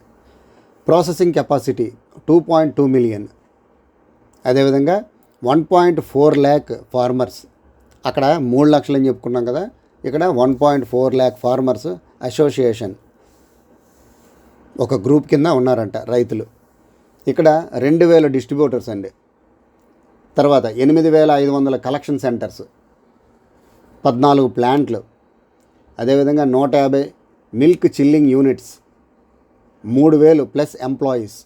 Speaker 1: Processing capacity 2.2 million. అదేవిధంగా 1.4 ల్యాక్ ఫార్మర్స్. అక్కడ 3 లక్షలు అని చెప్పుకున్నాం కదా, ఇక్కడ 1.4 ల్యాక్ ఫార్మర్స్ అసోసియేషన్ ఒక గ్రూప్ కింద ఉన్నారంట రైతులు. ఇక్కడ 2000 డిస్ట్రిబ్యూటర్స్ అండి. తర్వాత 8500 కలెక్షన్ సెంటర్స్, 14 ప్లాంట్లు, అదేవిధంగా 150 milk chilling units, 3000 plus employees,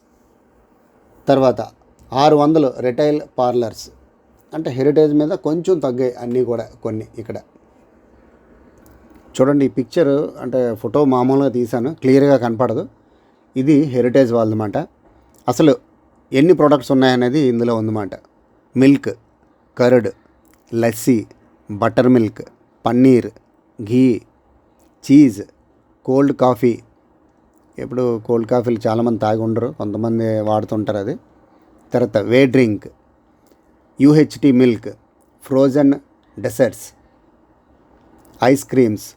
Speaker 1: తర్వాత 600 రిటైల్ పార్లర్స్. అంటే హెరిటేజ్ మీద కొంచెం తగ్గాయి అన్నీ కూడా కొన్ని. ఇక్కడ చూడండి, ఈ పిక్చర్ అంటే ఫోటో మామూలుగా తీశాను, క్లియర్గా కనపడదు. ఇది హెరిటేజ్ వాళ్ళదన్నమాట. అసలు ఎన్ని ప్రొడక్ట్స్ ఉన్నాయనేది ఇందులో ఉందన్నమాట. Milk, curd, lassi, butter milk, paneer, ghee, cheese, cold coffee. ఇప్పుడు కోల్డ్ కాఫీలు చాలామంది తాగి ఉండరు, కొంతమంది వాడుతుంటారు అది. తర్వాత whey drink, UHT milk, frozen desserts, ice creams,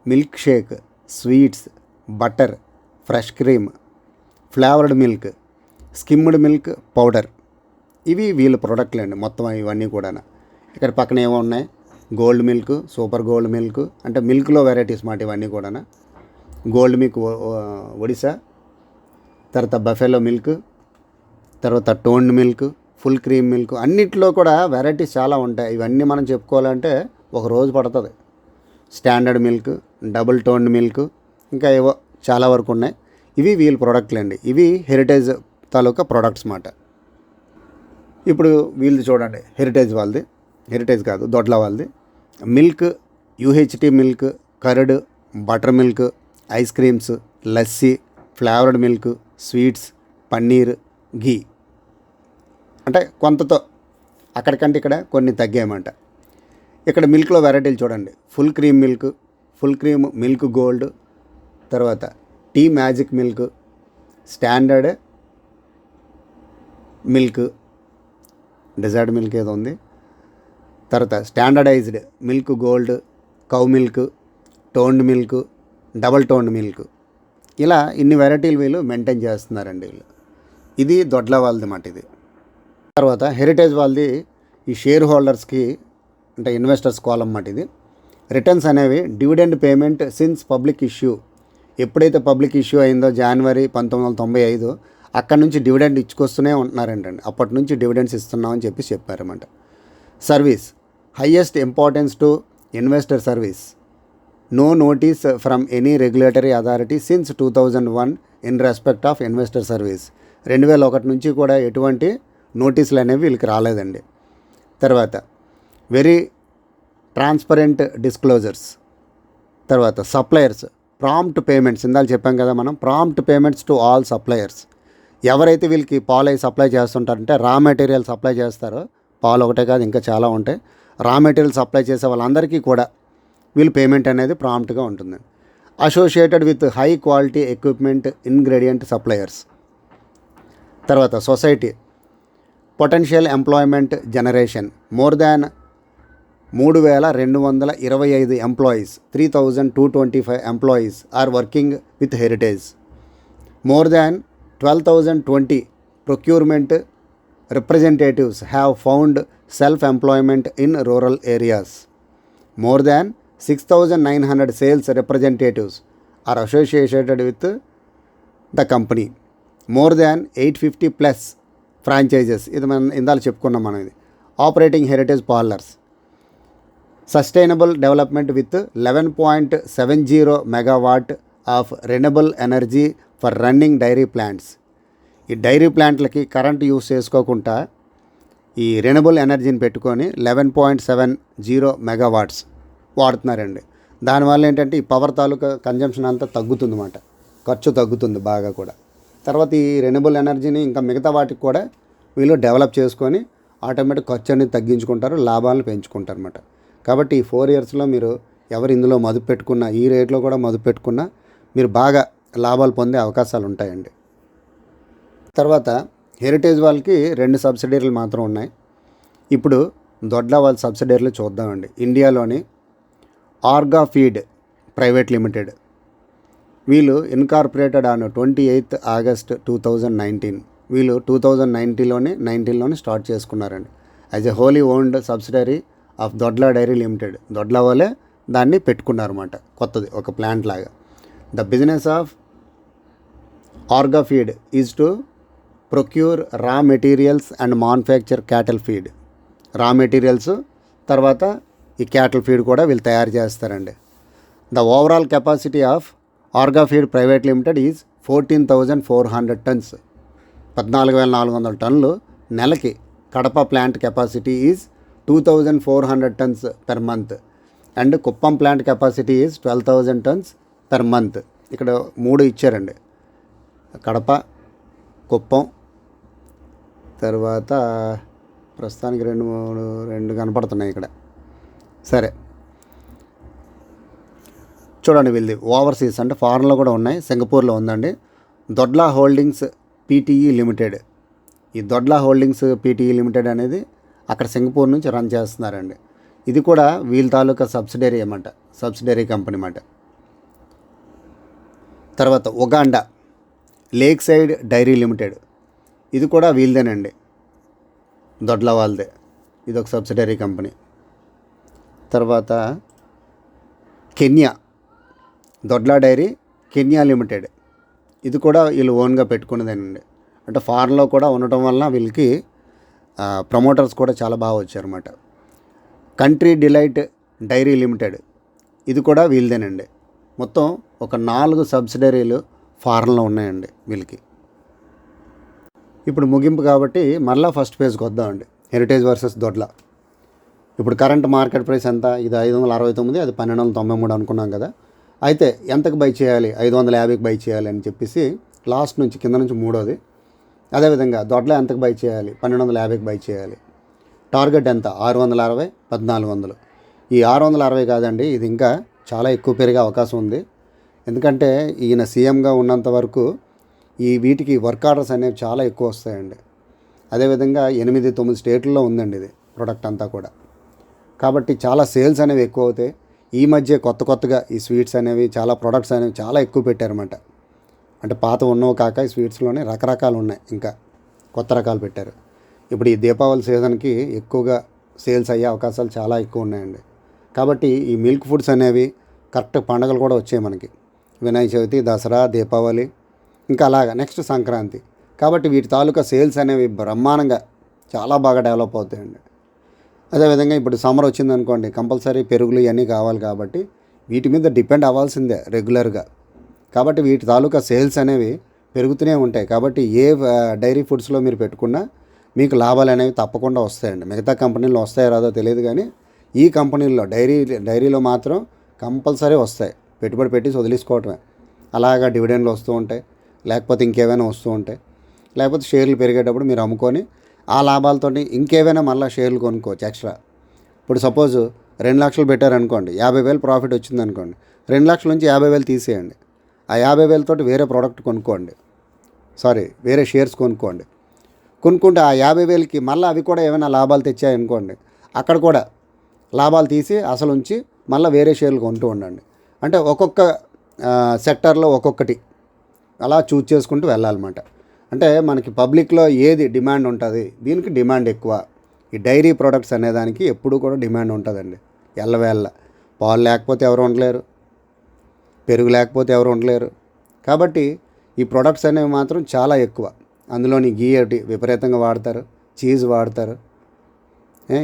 Speaker 1: milk shake, sweets, butter, fresh cream, flavoured milk, skimmed milk powder. ఇవి వీళ్ళ ప్రోడక్ట్లు అండి మొత్తం ఇవన్నీ కూడా. ఇక్కడ పక్కన ఏమో ఉన్నాయి, gold milk, super gold milk, అంటే మిల్క్లో వెరైటీస్ మాట ఇవన్నీ కూడా. గోల్డ్ మిల్క్ ఒడిశా, తర్వాత బఫెలో మిల్క్, తర్వాత toned milk, full cream milk, అన్నిట్లో కూడా వెరైటీస్ చాలా ఉంటాయి. ఇవన్నీ మనం చెప్పుకోవాలంటే ఒక రోజు పడుతుంది. Standard milk, double toned milk, ఇంకా ఏవో చాలా వరకు ఉన్నాయి. ఇవి వీళ్ళ ప్రోడక్ట్లు అండి. ఇవి హెరిటేజ్ తాలూకా ప్రోడక్ట్స్ మాట. ఇప్పుడు వీళ్ళది చూడండి, హెరిటేజ్ వాళ్ళది, హెరిటేజ్ కాదు దొడ్ల వాళ్ళది. Milk, UHT milk, curd, butter milk, ice creams, lassi, flavoured milk, sweets, paneer, ghee. అంటే కొంతతో అక్కడికంటే ఇక్కడ కొన్ని తగ్గాయన్నమాట. ఇక్కడ మిల్క్లో వెరైటీలు చూడండి, full cream milk, full cream milk gold, తర్వాత tea magic milk, standard milk, dessert milk ఏదో ఉంది, తర్వాత standardized milk gold, cow milk, toned milk, double toned milk. ఇలా ఇన్ని వెరైటీలు వీళ్ళు మెయింటైన్ చేస్తున్నారండి వీళ్ళు. ఇది దొడ్ల వాళ్ళది మాట ఇది. తర్వాత హెరిటేజ్ వాళ్ళది ఈ షేర్ హోల్డర్స్కి అంటే ఇన్వెస్టర్స్ కాలం మాట ఇది. రిటర్న్స్ అనేవి dividend payment since public issue. ఎప్పుడైతే పబ్లిక్ ఇష్యూ అయిందో జనవరి 1995, అక్కడ నుంచి డివిడెండ్ ఇచ్చుకొస్తూనే ఉంటున్నారంటండి. అప్పటి నుంచి డివిడెండ్స్ ఇస్తున్నామని చెప్పారన్నమాట. Service, highest importance to investor service. No notice from any regulatory authority since 2001 in respect of investor service. 2001 నుంచి కూడా ఎటువంటి నోటీసులు అనేవి వీళ్ళకి రాలేదండి. తర్వాత వెరీ ట్రాన్స్పరెంట్ డిస్క్లోజర్స్. తర్వాత సప్లయర్స్, ప్రాంప్ట్ పేమెంట్స్. ఇందాక చెప్పాం కదా మనం, prompt payments to all suppliers. ఎవరైతే వీళ్ళకి పాలు అవి సప్లై చేస్తుంటారంటే రా మెటీరియల్ సప్లై చేస్తారో, పాలు ఒకటే కాదు ఇంకా చాలా ఉంటాయి, రా మెటీరియల్ సప్లై చేసే వాళ్ళందరికీ కూడా వీళ్ళు పేమెంట్ అనేది ప్రాంప్ట్గా ఉంటుంది. Associated with high quality equipment ingredient suppliers. తర్వాత society, potential employment generation. More than 3225 employees, 3225 employees are working with Heritage. More than 12,020 procurement representatives have found self-employment in rural areas. More than 6,900 sales representatives are associated with the company. More than 850 plus franchises. ఇది మనం ఇందాక చెప్పుకున్నాం మనం. ఇది operating Heritage parlours. Sustainable development with 11.70 megawatt of renewable energy for running dairy plants. ఈ dairy ప్లాంట్లకి current use చేసుకోకుండా ఈ రెన్యూవబుల్ ఎనర్జీని పెట్టుకొని 11.70 మెగావాట్స్ వాడుతున్నారండి. దానివల్ల ఏంటంటే ఈ పవర్ తాలూకా కన్జంప్షన్ అంతా తగ్గుతుంది అన్నమాట, ఖర్చు తగ్గుతుంది బాగా కూడా. తర్వాత ఈ రెన్యూవబుల్ ఎనర్జీని ఇంకా మిగతా వాటికి కూడా వీళ్ళు డెవలప్ చేసుకొని ఆటోమేటిక్ ఖర్చు అనేది తగ్గించుకుంటారు, లాభాలను పెంచుకుంటారు అన్నమాట. కాబట్టి ఈ 4 ఇయర్స్లో మీరు ఎవరు ఇందులో మదుపు పెట్టుకున్నా, ఈ రేట్లో కూడా మదుపు పెట్టుకున్నా మీరు బాగా లాభాలు పొందే అవకాశాలు ఉంటాయండి. తర్వాత హెరిటేజ్ వాళ్ళకి 2 సబ్సిడరీలు మాత్రం ఉన్నాయి. ఇప్పుడు దొడ్ల వాళ్ళ సబ్సిడరీలు చూద్దామండి. ఇండియాలోని ఆర్గా ఫీడ్ ప్రైవేట్ లిమిటెడ్. వీళ్ళు ఇన్కార్పొరేటెడ్ ఆన్ 28 ఆగస్ట్ 2019. వీళ్ళు 2019లోనే స్టార్ట్ చేసుకున్నారండి. As a wholly owned subsidiary of Dodla dairy limited. Dodla వాళ్ళే దాన్ని పెట్టుకున్నారన్నమాట, కొత్తది ఒక ప్లాంట్ లాగా. The business of Orga feed is to procure raw materials and manufacture cattle feed. Raw materials తర్వాత ఈ క్యాటిల్ ఫీడ్ కూడా వీళ్ళు తయారు చేస్తారండి. The overall capacity of Orga feed private limited is 14,400 tons. 14,400 టన్నులు నెలకి. Kadapa plant capacity is 2,400 tons per month. And Kuppam plant capacity is 12,000 tons per month. ఇక్కడ 3 ఇచ్చారండి, కడప, కుప్పం, తర్వాత ప్రస్తుతానికి 2 కనపడుతున్నాయి ఇక్కడ. సరే చూడండి, వీళ్ళది ఓవర్సీస్ అంటే ఫారెన్లో కూడా ఉన్నాయి. సింగపూర్లో ఉందండి. Dodla holdings PTE limited. ఈ దొడ్లా హోల్డింగ్స్ పీటీఈ లిమిటెడ్ అనేది అక్కడ సింగపూర్ నుంచి రన్ చేస్తున్నారండి. ఇది కూడా వీళ్ళ తాలూకా సబ్సిడరీ అన్నమాట, సబ్సిడరీ కంపెనీ అన్నమాట. తర్వాత Uganda lakeside dairy limited. ఇది కూడా వీళ్ళదేనండి, దొడ్లా వాళ్ళదే. ఇది ఒక సబ్సిడరీ కంపెనీ. తర్వాత Kenya Dodla dairy Kenya limited. ఇది కూడా వీళ్ళు ఓన్గా పెట్టుకున్నదేనండి. అంటే ఫారెన్లో కూడా ఉండటం వల్ల వీళ్ళకి ప్రమోటర్స్ కూడా చాలా బాగా వచ్చారన్నమాట. Country delight dairy limited. ఇది కూడా వీళ్ళదేనండి. మొత్తం ఒక 4 సబ్సిడరీలు ఫారెన్లో ఉన్నాయండి వీళ్ళకి. ఇప్పుడు ముగింపు కాబట్టి మళ్ళీ ఫస్ట్ పేజ్కి వద్దామండి. Heritage versus Dodla. ఇప్పుడు కరెంట్ మార్కెట్ ప్రైస్ ఎంత? ఇది 569, అది 1293 అనుకున్నాం కదా. అయితే ఎంతకు బై చేయాలి? 550కి బై చేయాలి అని చెప్పేసి లాస్ట్ నుంచి కింద నుంచి మూడోది. అదేవిధంగా దొడ్లా ఎంతకు బై చేయాలి? 1250కి బై చేయాలి. టార్గెట్ ఎంత? 660, 1400. ఈ 660 కాదండి, ఇది ఇంకా చాలా ఎక్కువ పెరిగే అవకాశం ఉంది. ఎందుకంటే ఈయన సీఎంగా ఉన్నంత వరకు ఈ వీటికి వర్క్ ఆర్డర్స్ అనేవి చాలా ఎక్కువ వస్తాయండి. అదేవిధంగా 8-9 స్టేట్లలో ఉందండి ఇది ప్రొడక్ట్ అంతా కూడా. కాబట్టి చాలా సేల్స్ అనేవి ఎక్కువ అవుతాయి. ఈ మధ్య కొత్తగా ఈ స్వీట్స్ అనేవి, చాలా ప్రొడక్ట్స్ అనేవి చాలా ఎక్కువ పెట్టారన్నమాట. అంటే పాత ఉన్నవి కాక ఈ స్వీట్స్లోనే రకరకాలు ఉన్నాయి, ఇంకా కొత్త రకాలు పెట్టారు. ఇప్పుడు ఈ దీపావళి సీజన్కి ఎక్కువగా సేల్స్ అయ్యే అవకాశాలు చాలా ఎక్కువ ఉన్నాయండి. కాబట్టి ఈ మిల్క్ ఫుడ్స్ అనేవి కరెక్ట్ పండుగలు కూడా వచ్చాయి మనకి. వినాయక చవితి, దసరా, దీపావళి, ఇంకా అలాగా నెక్స్ట్ సంక్రాంతి. కాబట్టి వీటి తాలూకా సేల్స్ అనేవి బ్రహ్మాండంగా చాలా బాగా డెవలప్ అవుతాయండి. అదేవిధంగా ఇప్పుడు సమ్మర్ వచ్చిందనుకోండి, కంపల్సరీ పెరుగులు ఇవన్నీ కావాలి. కాబట్టి వీటి మీద డిపెండ్ అవ్వాల్సిందే రెగ్యులర్గా. కాబట్టి వీటి తాలూకా సేల్స్ అనేవి పెరుగుతూనే ఉంటాయి. కాబట్టి ఏ డైరీ ఫుడ్స్లో మీరు పెట్టుకున్నా మీకు లాభాలు అనేవి తప్పకుండా వస్తాయండి. మిగతా కంపెనీల్లో వస్తాయో రాదో తెలియదు, కానీ ఈ కంపెనీల్లో డైరీలో మాత్రం కంపల్సరీ వస్తాయి. పెట్టుబడి పెట్టి వదిలేసుకోవటమే. అలాగా డివిడెండ్లు వస్తూ ఉంటాయి, లేకపోతే ఇంకేమైనా వస్తూ ఉంటాయి. లేకపోతే షేర్లు పెరిగేటప్పుడు మీరు అమ్ముకొని ఆ లాభాలతో ఇంకేమైనా మళ్ళీ షేర్లు కొనుక్కోవచ్చు ఎక్స్ట్రా. ఇప్పుడు సపోజ్ 2 లక్షలు పెట్టారనుకోండి, 50,000 ప్రాఫిట్ వచ్చిందనుకోండి, 2 లక్షల నుంచి 50,000 తీసేయండి. ఆ 50,000 తోటి వేరే ప్రోడక్ట్ కొనుక్కోండి, వేరే షేర్స్ కొనుక్కోండి. కొనుక్కుంటే ఆ 50,000కి మళ్ళీ అవి కూడా ఏమైనా లాభాలు తెచ్చాయనుకోండి, అక్కడ కూడా లాభాలు తీసి అసలు ఉంచి మళ్ళీ వేరే షేర్లు కొంటూ ఉండండి. అంటే ఒక్కొక్క సెక్టర్లో ఒక్కొక్కటి అలా చూజ్ చేసుకుంటూ వెళ్ళాలన్నమాట. అంటే మనకి పబ్లిక్లో ఏది డిమాండ్ ఉంటుంది, దీనికి డిమాండ్ ఎక్కువ. ఈ డైరీ ప్రొడక్ట్స్ అనేదానికి ఎప్పుడూ కూడా డిమాండ్ ఉంటుందండి. ఎల్లవేళ్ళ పాలు లేకపోతే ఎవరు ఉండలేరు, పెరుగు లేకపోతే ఎవరు ఉండలేరు. కాబట్టి ఈ ప్రొడక్ట్స్ అనేవి మాత్రం చాలా ఎక్కువ. అందులోని గీ ఒకటి విపరీతంగా వాడతారు, చీజ్ వాడతారు,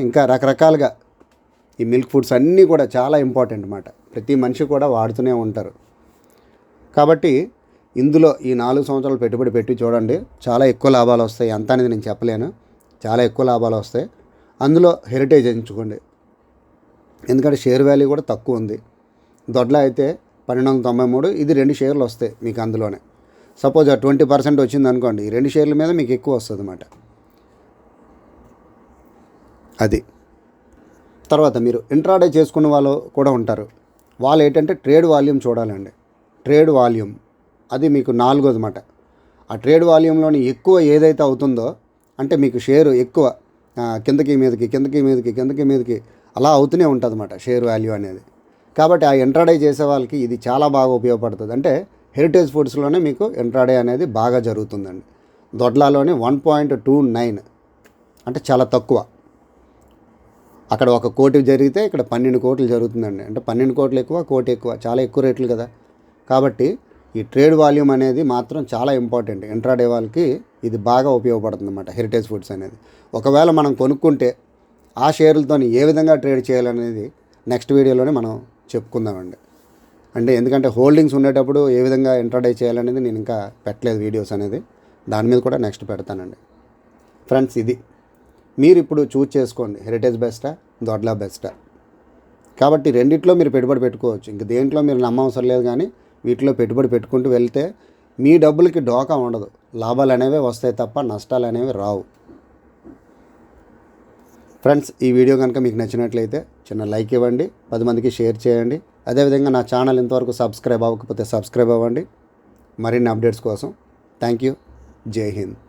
Speaker 1: ఇంకా రకరకాలుగా ఈ మిల్క్ ఫుడ్స్ అన్నీ కూడా చాలా ఇంపార్టెంట్ అన్నమాట. ప్రతి మనిషి కూడా వాడుతూనే ఉంటారు. కాబట్టి ఇందులో ఈ 4 సంవత్సరాలు పెట్టుబడి పెట్టి చూడండి, చాలా ఎక్కువ లాభాలు వస్తాయి. ఎంత అనేది నేను చెప్పలేను, చాలా ఎక్కువ లాభాలు వస్తాయి. అందులో హెరిటేజ్ ఎంచుకోండి, ఎందుకంటే షేర్ వాల్యూ కూడా తక్కువ ఉంది. దొడ్ల అయితే 1293, ఇది 2 షేర్లు వస్తాయి మీకు అందులోనే. సపోజ్ 20% వచ్చింది అనుకోండి, ఈ 2 షేర్ల మీద మీకు ఎక్కువ వస్తుంది అన్నమాట. అది తర్వాత మీరు ఇంట్రాడే చేసుకున్న వాళ్ళు కూడా ఉంటారు. వాళ్ళు ఏంటంటే ట్రేడ్ వాల్యూమ్ చూడాలండి. ట్రేడ్ వాల్యూమ్ అది మీకు 4ది అన్నమాట. ఆ ట్రేడ్ వాల్యూమ్లోని ఎక్కువ ఏదైతే అవుతుందో, అంటే మీకు షేరు ఎక్కువ కిందకి మీదకి అలా అవుతూనే ఉంటుంది అన్నమాట షేర్ వాల్యూ అనేది. కాబట్టి ఆ ఇంట్రాడే చేసే వాళ్ళకి ఇది చాలా బాగా ఉపయోగపడుతుంది. అంటే హెరిటేజ్ ఫుడ్స్లోనే మీకు ఇంట్రాడే అనేది బాగా జరుగుతుందండి. దొడ్లాలోనే 1.29 అంటే చాలా తక్కువ. అక్కడ 1 కోటి జరిగితే ఇక్కడ 12 కోట్లు జరుగుతుందండి. అంటే 12 కోట్లు ఎక్కువ, కోటి ఎక్కువ, చాలా ఎక్కువ రేట్లు కదా. కాబట్టి ఈ ట్రేడ్ వాల్యూమ్ అనేది మాత్రం చాలా ఇంపార్టెంట్. ఇంట్రాడే వాళ్ళకి ఇది బాగా ఉపయోగపడుతుంది అన్నమాట హెరిటేజ్ ఫుడ్స్ అనేది. ఒకవేళ మనం కొనుక్కుంటే ఆ షేర్లతో ఏ విధంగా ట్రేడ్ చేయాలనేది నెక్స్ట్ వీడియోలోనే మనం చెప్పుకుందామండి. అంటే ఎందుకంటే హోల్డింగ్స్ ఉండేటప్పుడు ఏ విధంగా ఇంట్రాడే చేయాలనేది నేను ఇంకా పెట్టలేదు వీడియోస్ అనేది. దాని మీద కూడా నెక్స్ట్ పెడతానండి. ఫ్రెండ్స్, ఇది మీరు ఇప్పుడు చూజ్ చేసుకోండి, హెరిటేజ్ బెస్టా, దొడ్లా బెస్టా. కాబట్టి రెండిట్లో మీరు పెట్టుబడి పెట్టుకోవచ్చు. ఇంక దేంట్లో మీరు నమ్మవసరం లేదు. కానీ వీటిలో పెట్టుబడి పెట్టుకుంటూ వెళ్తే మీ డబ్బులకి డోకా ఉండదు. లాభాలు అనేవి వస్తాయి తప్ప నష్టాలు అనేవి రావు. ఫ్రెండ్స్, ఈ వీడియో కనుక మీకు నచ్చినట్లయితే చిన్న లైక్ ఇవ్వండి, 10 మందికి షేర్ చేయండి. అదేవిధంగా నా ఛానల్ ఇంతవరకు సబ్స్క్రైబ్ అవ్వకపోతే సబ్స్క్రైబ్ అవ్వండి మరిన్ని అప్డేట్స్ కోసం. Thank you. జై హింద్.